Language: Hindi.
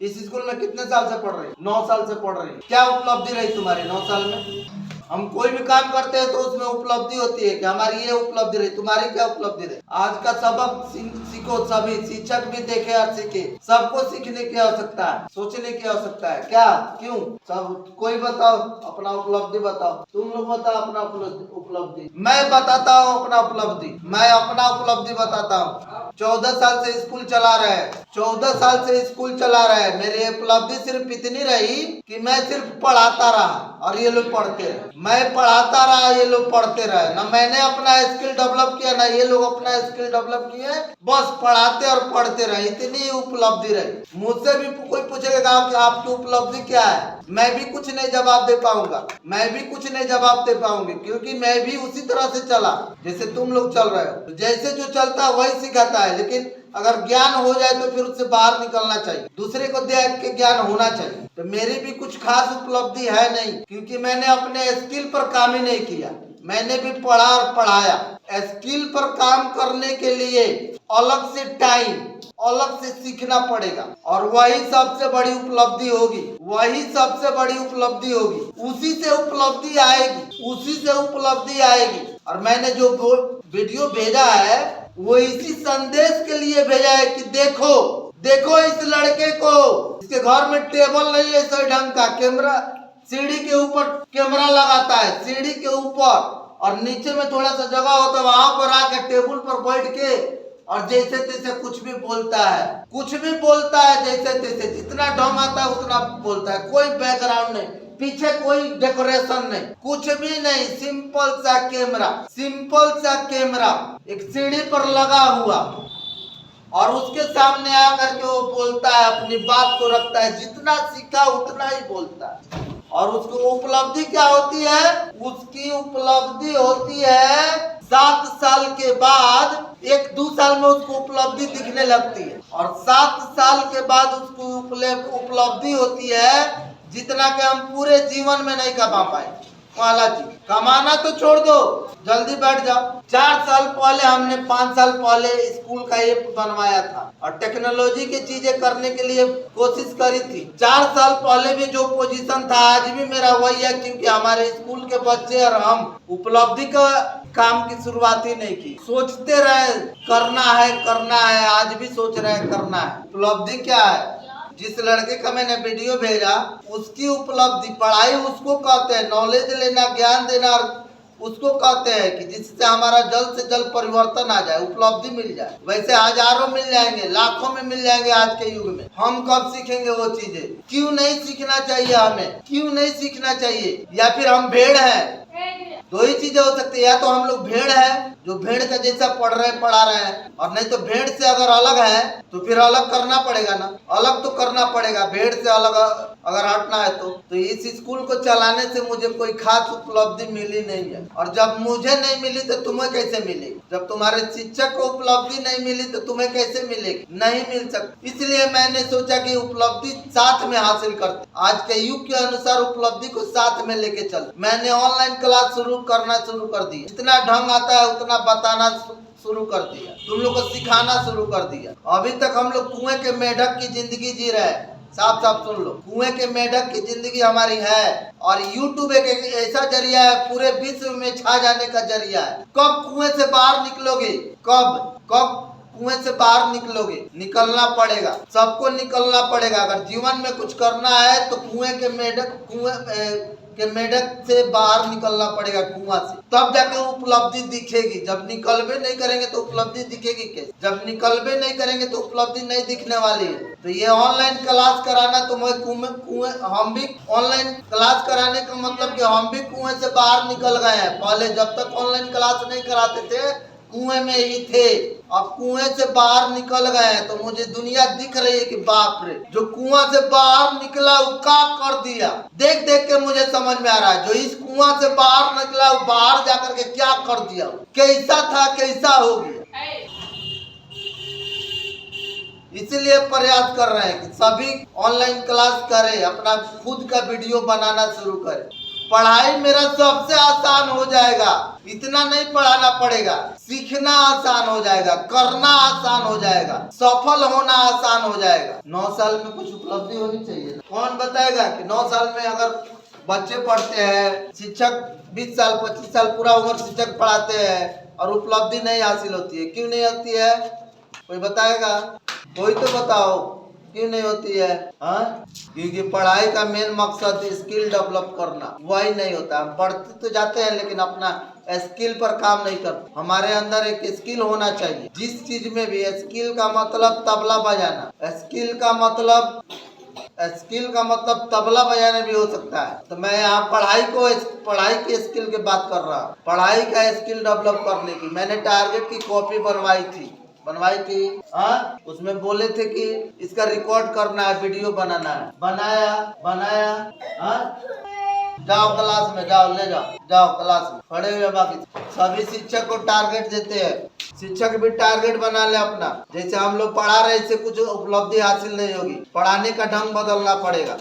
इस स्कूल में कितने साल से पढ़ रही? 9 साल से पढ़ रही। क्या उपलब्धि रही तुम्हारी 9 साल में? हम कोई भी काम करते हैं तो उसमें उपलब्धि होती है कि हमारी ये उपलब्धि रही, तुम्हारी क्या उपलब्धि रही? आज का सबक सीखो, सभी शिक्षक भी देखे और सीखे। सबको सीखने की आवश्यकता है, सोचने की आवश्यकता है। क्या, क्यों? सब कोई बताओ अपना उपलब्धि बताओ। तुम लोग बताओ अपना उपलब्धि। मैं बताता हूँ अपना उपलब्धि। मैं अपना उपलब्धि बताता हूँ। 14 साल से स्कूल चला रहे हैं। 14 साल से स्कूल चला रहे हैं। मेरी उपलब्धि सिर्फ इतनी रही कि मैं सिर्फ पढ़ाता रहा और ये लोग पढ़ते रहे। मैं पढ़ाता रहा, ये लोग पढ़ते रहे। ना मैंने अपना स्किल डेवलप किया, ना ये लोग अपना स्किल डेवलप किए। बस पढ़ाते और पढ़ते रहे, इतनी उपलब्धि रही। मुझसे भी कोई पूछेगा कि आपकी उपलब्धि क्या है, मैं भी कुछ नहीं जवाब दे पाऊंगा। मैं भी कुछ नहीं जवाब दे पाऊंगी, क्योंकि मैं भी उसी तरह से चला जैसे तुम लोग चल रहे हो। जैसे जो चलता है वही सिखाता है, लेकिन अगर ज्ञान हो जाए तो फिर उससे बाहर निकलना चाहिए। दूसरे को देख के ज्ञान होना चाहिए। तो मेरी भी कुछ खास उपलब्धि है नहीं, क्योंकि मैंने अपने स्किल पर काम ही नहीं किया। मैंने भी पढ़ा और पढ़ाया। स्किल पर काम करने के लिए अलग से टाइम, अलग से सीखना पड़ेगा, और वही सबसे बड़ी उपलब्धि होगी। वही सबसे बड़ी उपलब्धि होगी। उसी से उपलब्धि आएगी, उसी से उपलब्धि आएगी। और मैंने जो वीडियो भेजा है वो इसी संदेश के लिए भेजा है कि देखो देखो इस लड़के को, इसके घर में टेबल नहीं है सही ढंग का, कैमरा सीढ़ी के ऊपर कैमरा लगाता है, सीढ़ी के ऊपर, और नीचे में थोड़ा सा जगह होता है, वहां पर आकर टेबल पर बैठ के और जैसे तैसे कुछ भी बोलता है, कुछ भी बोलता है, जैसे तैसे जितना ढंग आता है उतना बोलता है। कोई बैकग्राउंड नहीं, पीछे कोई डेकोरेशन नहीं, कुछ भी नहीं। सिंपल सा कैमरा, सिंपल सा कैमरा एक सीढ़ी पर लगा हुआ, और उसके सामने आकर के वो बोलता है, अपनी बात को रखता है। जितना सीखा उतना ही बोलता है। और उसको उपलब्धि क्या होती है? उसकी उपलब्धि होती है 7 साल के बाद, 1-2 साल में उसको उपलब्धि दिखने लगती है, और 7 साल के बाद उसको उपलब्धि होती है जितना कि हम पूरे जीवन में नहीं कमा पाए। वाला जी, कमाना तो छोड़ दो, जल्दी बैठ जाओ। 4 साल पहले हमने 5 साल पहले स्कूल का ऐप बनवाया था और टेक्नोलॉजी की चीजें करने के लिए कोशिश करी थी। 4 साल पहले भी जो पोजीशन था आज भी मेरा वही है, क्योंकि हमारे स्कूल के बच्चे और हम उपलब्धि का काम की शुरुआत ही नहीं की। सोचते रहे करना है करना है, आज भी सोच रहे हैं करना है। उपलब्धि क्या है? जिस लड़के का मैंने वीडियो भेजा उसकी उपलब्धि, पढ़ाई उसको कहते हैं, नॉलेज लेना, ज्ञान देना उसको कहते हैं कि जिससे हमारा जल्द से जल्द परिवर्तन आ जाए, उपलब्धि मिल जाए। वैसे हजारों मिल जाएंगे, लाखों में मिल जाएंगे आज के युग में। हम कब सीखेंगे वो चीजें? क्यों नहीं सीखना चाहिए हमें? क्यों नहीं सीखना चाहिए? या फिर हम भेड़ हैं? दो ही चीजें हो सकती है, या तो हम लोग भेड़ है जो भेड़ का जैसा पढ़ रहे पढ़ा रहे हैं, और नहीं तो भेड़ से अगर अलग है तो फिर अलग करना पड़ेगा ना, अलग तो करना पड़ेगा। भेड़ से अलग अगर हटना है तो इस स्कूल को चलाने से मुझे कोई खास उपलब्धि मिली नहीं है। और जब मुझे नहीं मिली तो तुम्हें कैसे मिलेगी? जब तुम्हारे शिक्षक को उपलब्धि नहीं मिली तो तुम्हें कैसे मिलेगी? नहीं मिल सकती। इसलिए मैंने सोचा कि उपलब्धि साथ में हासिल करते, आज के युग के अनुसार उपलब्धि को साथ में लेके चल। मैंने ऑनलाइन क्लास करना शुरू कर दी। जितना ढंग आता है उतना बताना शुरू कर दिया, तुम लोग को सिखाना शुरू कर दिया। अभी तक हम लोग कुएं के मेढक की जिंदगी जी रहे हैं। साफ साफ सुन लो, कुएं के मेढक की जिंदगी हमारी है, और यूट्यूब एक ऐसा जरिया है, पूरे विश्व में छा जाने का जरिया है। कब कुएं से बाहर निकलोगे? कब कुएं से बाहर निकलोगे? निकलना पड़ेगा, सबको निकलना पड़ेगा। अगर जीवन में कुछ करना है तो कुएं के मेढक से बाहर निकलना पड़ेगा, कुआं से, तब जाके उपलब्धि दिखेगी। जब निकलबे नहीं करेंगे तो उपलब्धि दिखेगी कैसे? जब निकलबे नहीं करेंगे तो उपलब्धि नहीं दिखने वाली है। तो ये ऑनलाइन क्लास कराना, तो हम भी ऑनलाइन क्लास कराने का मतलब कि हम भी कुएं से बाहर निकल गए हैं। पहले जब तक ऑनलाइन क्लास नहीं कराते थे कुएं में ही थे, अब कुएं से बाहर निकल गए हैं तो मुझे दुनिया दिख रही है कि बाप रे, जो कुआं से बाहर निकला वो क्या कर दिया। देख देख के मुझे समझ में आ रहा है, जो इस कुआं से बाहर निकला वो बाहर जाकर के क्या कर दिया, कैसा था कैसा हो गया। इसीलिए प्रयास कर रहे हैं कि सभी ऑनलाइन क्लास करें, अपना खुद का वीडियो बनाना शुरू करें, पढ़ाई मेरा सबसे आसान हो जाएगा, इतना नहीं पढ़ाना पड़ेगा, सीखना आसान हो जाएगा, करना आसान हो जाएगा, सफल होना आसान हो जाएगा। 9 साल में कुछ उपलब्धि होनी चाहिए। कौन बताएगा कि 9 साल में अगर बच्चे पढ़ते हैं, शिक्षक 20 साल 25 साल पूरा उम्र शिक्षक पढ़ाते हैं और उपलब्धि नहीं हासिल होती है, क्यों नहीं होती है? कोई बताएगा? कोई तो बताओ क्यों नहीं होती है? हाँ, क्योंकि पढ़ाई का मेन मकसद स्किल डेवलप करना, वही नहीं होता। हम पढ़ते तो जाते हैं लेकिन अपना स्किल पर काम नहीं करते। हमारे अंदर एक स्किल होना चाहिए, जिस चीज में भी। स्किल का मतलब तबला बजाना, स्किल का मतलब तबला बजाना भी हो सकता है। तो मैं यहाँ पढ़ाई के स्किल की बात कर रहा हूँ, पढ़ाई का स्किल डेवलप करने की। मैंने टारगेट की कॉपी बनवाई थी। हाँ, उसमें बोले थे कि इसका रिकॉर्ड करना है, वीडियो बनाना है। बनाया। हाँ, जाओ क्लास में, जाओ क्लास में खड़े हुए। बाकी सभी शिक्षक को टारगेट देते हैं, शिक्षक भी टारगेट बना ले अपना। जैसे हम लोग पढ़ा रहे, इससे कुछ उपलब्धि हासिल नहीं होगी, पढ़ाने का ढंग बदलना पड़ेगा।